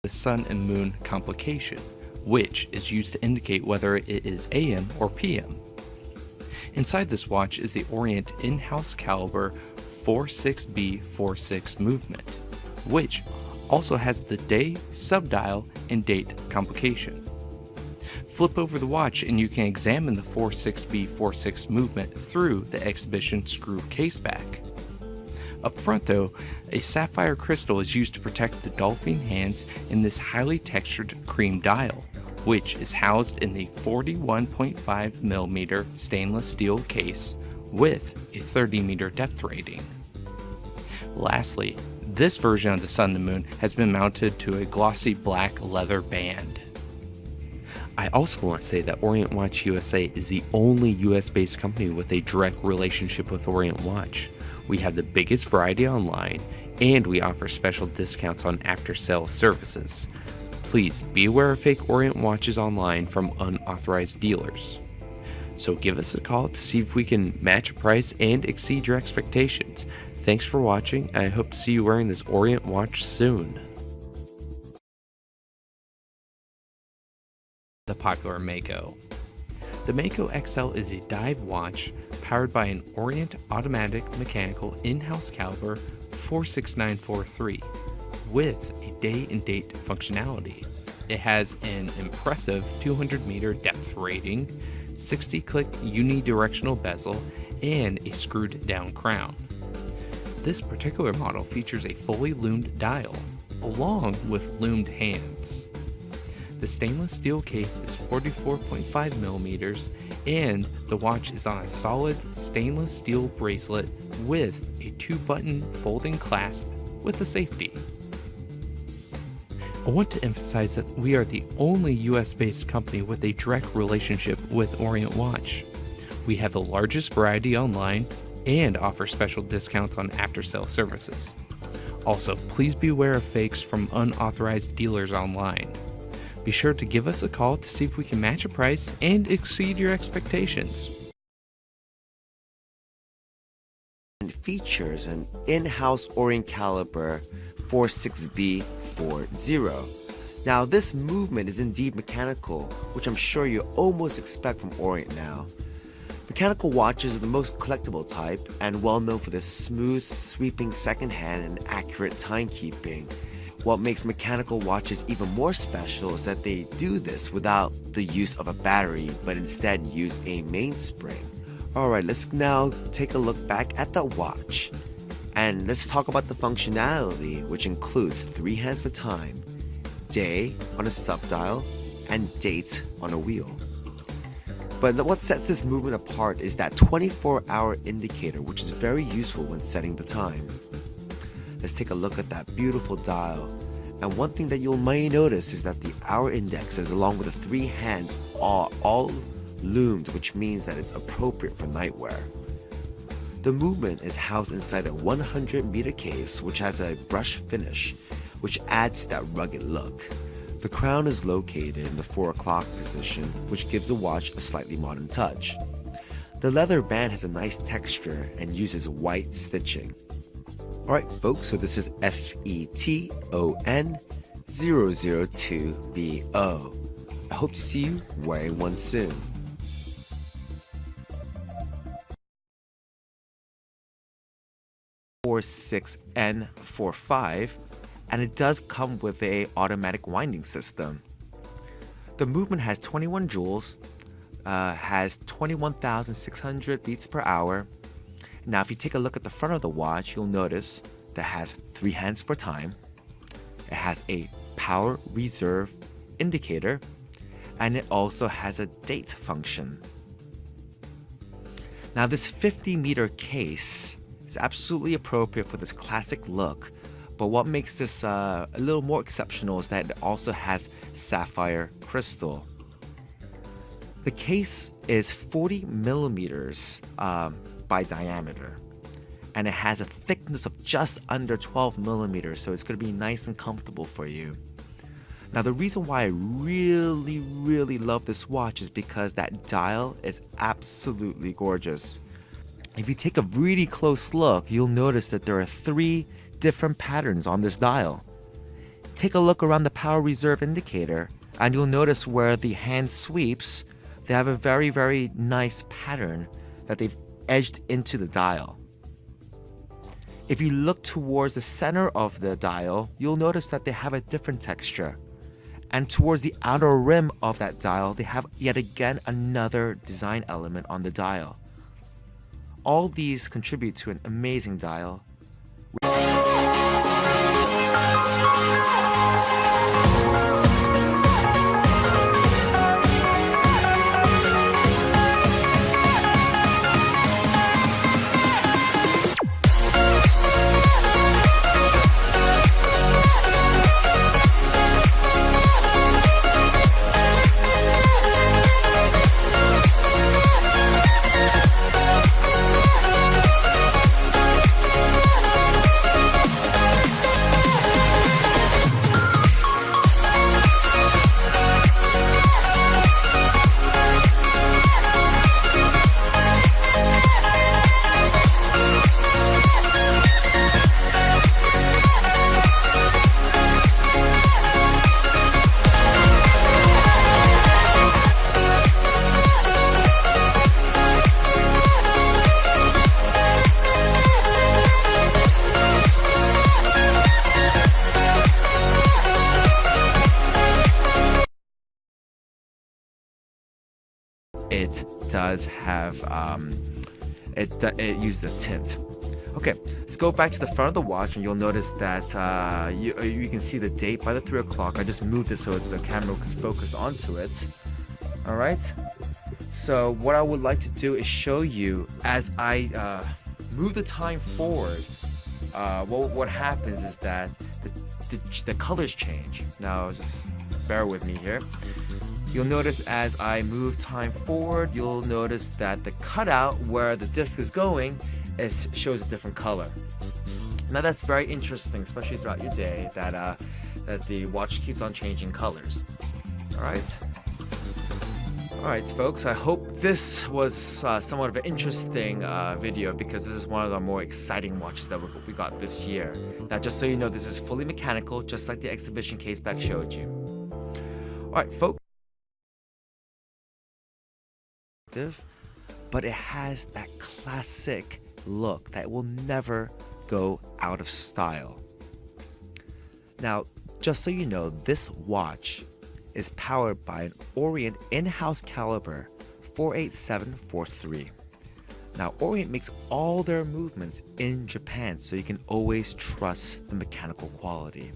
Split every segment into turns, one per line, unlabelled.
the Sun and Moon complication, which is used to indicate whether it is AM or PM. Inside this watch is the Orient in-house caliber 46B46 movement, which also has the day, subdial, and date complication. Flip over the watch and you can examine the 46B46 movement through the exhibition screw caseback. Up front though, a sapphire crystal is used to protect the dolphin hands in this highly textured cream dial, which is housed in the 41.5mm stainless steel case with a 30-meter depth rating. Lastly, this version of the Sun and Moon has been mounted to a glossy black leather band.
I also want to say that Orient Watch USA is the only US-based company with a direct relationship with Orient Watch. We have the biggest variety online, and we offer special discounts on after-sales services. Please be aware of fake Orient watches online from unauthorized dealers. So give us a call to see if we can match a price and exceed your expectations. Thanks for watching, and I hope to see you wearing this Orient watch soon.
The popular Mako. The Mako Excel is a dive watch powered by an Orient automatic mechanical in-house caliber 46943 with a day and date functionality. It has an impressive 200-meter depth rating, 60-click unidirectional bezel, and a screwed down crown. This particular model features a fully loomed dial, along with loomed hands. The stainless steel case is 44.5mm, and the watch is on a solid stainless steel bracelet with a 2-button folding clasp with a safety. I want to emphasize that we are the only US-based company with a direct relationship with Orient Watch. We have the largest variety online and offer special discounts on after-sale services. Also, please be aware of fakes from unauthorized dealers online. Be sure to give us a call to see if we can match a price and exceed your expectations.
It features an in-house Orient caliber 46B40. Now this movement is indeed mechanical, which I'm sure you almost expect from Orient now. Mechanical watches are the most collectible type and well known for their smooth, sweeping second hand and accurate timekeeping. What makes mechanical watches even more special is that they do this without the use of a battery, but instead use a mainspring. Alright, let's now take a look back at the watch. And let's talk about the functionality, which includes 3 hands for time, day on a subdial, and date on a wheel. But what sets this movement apart is that 24-hour indicator, which is very useful when setting the time. Let's take a look at that beautiful dial. And one thing that you may notice is that the hour indexes along with the 3 hands are all loomed, which means that it's appropriate for nightwear. The movement is housed inside a 100-meter case which has a brush finish, which adds to that rugged look. The crown is located in the 4 o'clock position, which gives the watch a slightly modern touch. The leather band has a nice texture and uses white stitching. Alright folks, so this is FETON002BO. I hope to see you wearing one soon. N45, and it does come with a automatic winding system. The movement has 21 joules, has 21,600 beats per hour. Now if you take a look at the front of the watch, you'll notice that it has 3 hands for time, it has a power reserve indicator, and it also has a date function. Now this 50-meter case is absolutely appropriate for this classic look, but what makes this a little more exceptional is that it also has sapphire crystal. The case is 40 millimeters by diameter, and it has a thickness of just under 12 millimeters, so it's going to be nice and comfortable for you. Now the reason why I really love this watch is because that dial is absolutely gorgeous. If you take a really close look, you'll notice that there are 3 different patterns on this dial. take a look around the power reserve indicator, and you'll notice where the hand sweeps, they have a very, very nice pattern that they've edged into the dial. If you look towards the center of the dial, you'll notice that they have a different texture. And towards the outer rim of that dial, they have yet again another design element on the dial. All these contribute to an amazing dial. It does have, it uses a tint. Okay, let's go back to the front of the watch, and you'll notice that you can see the date by the 3 o'clock. I just moved it so the camera can focus onto it. All right. So what I would like to do is show you as I move the time forward. What happens is that the colors change. Now, just bear with me here. You'll notice as I move time forward, you'll notice that the cutout where the disc is going shows a different color. Now that's very interesting, especially throughout your day, that the watch keeps on changing colors. All right, folks, I hope this was somewhat of an interesting video, because this is one of the more exciting watches that we got this year. Now, just so you know, this is fully mechanical, just like the exhibition case back showed you. All right, folks. But it has that classic look that will never go out of style. Now, just so you know, this watch is powered by an Orient in-house caliber 48743. Now, Orient makes all their movements in Japan, so you can always trust the mechanical quality.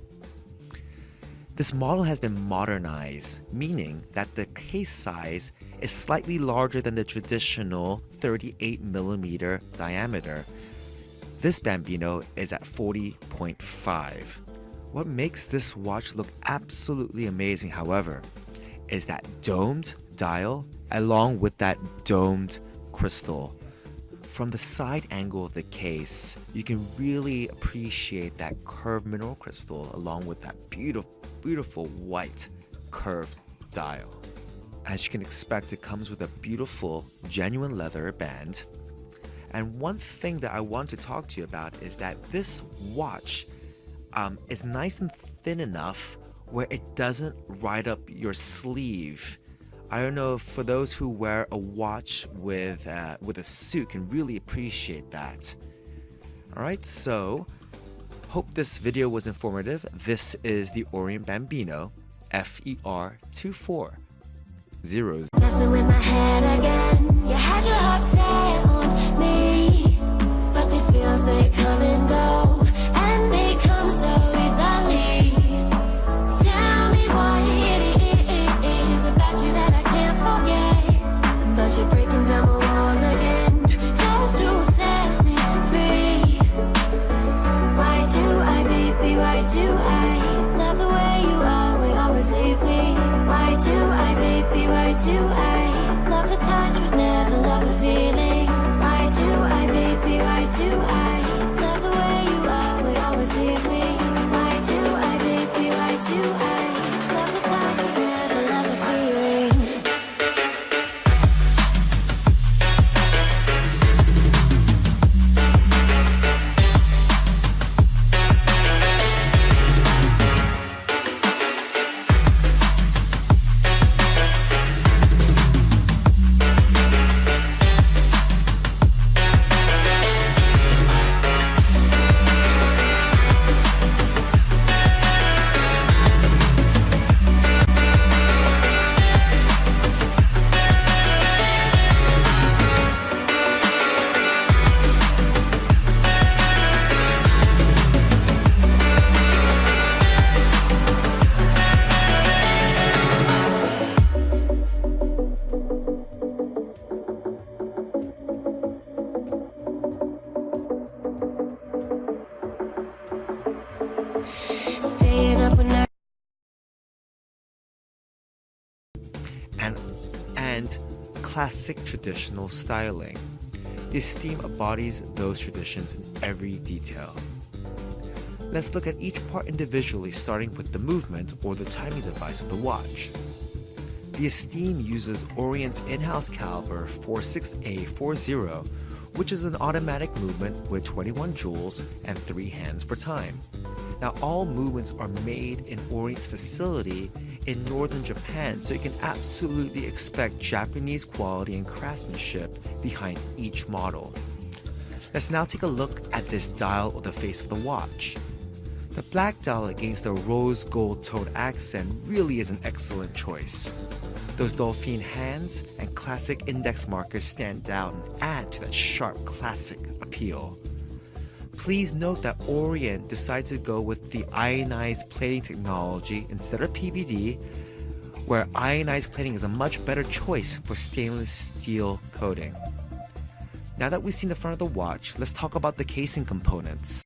This model has been modernized, meaning that the case size is slightly larger than the traditional 38mm diameter. This Bambino is at 40.5. What makes this watch look absolutely amazing, however, is that domed dial along with that domed crystal. From the side angle of the case, you can really appreciate that curved mineral crystal along with that beautiful white curved dial. As you can expect, it comes with a beautiful genuine leather band. And one thing that I want to talk to you about is that this watch is nice and thin enough where it doesn't ride up your sleeve. I don't know, for those who wear a watch with a suit can really appreciate that. All right, so hope this video was informative. This is the Orient Bambino FER24.
Messing with my head again. You had your heart set on me, but these feels, they come and go, and they come so easily. Tell me what it is about you that I can't forget, but you're breaking down my walls again just to set me free. Why do I, baby, why do I love the way you are, we always leave me? Why do I, baby, why do I love the touch but never
classic traditional styling. The Esteem embodies those traditions in every detail. Let's look at each part individually, starting with the movement or the timing device of the watch. The Esteem uses Orient's in-house caliber 46A40, which is an automatic movement with 21 joules and 3 hands for time. Now, all movements are made in Orient's facility in northern Japan, so you can absolutely expect Japanese quality and craftsmanship behind each model. Let's now take a look at this dial or the face of the watch. The black dial against the rose gold toned accent really is an excellent choice. Those dolphin hands and classic index markers stand out and add to that sharp classic appeal. Please note that Orient decided to go with the ionized plating technology instead of PVD, where ionized plating is a much better choice for stainless steel coating. Now that we've seen the front of the watch, let's talk about the casing components.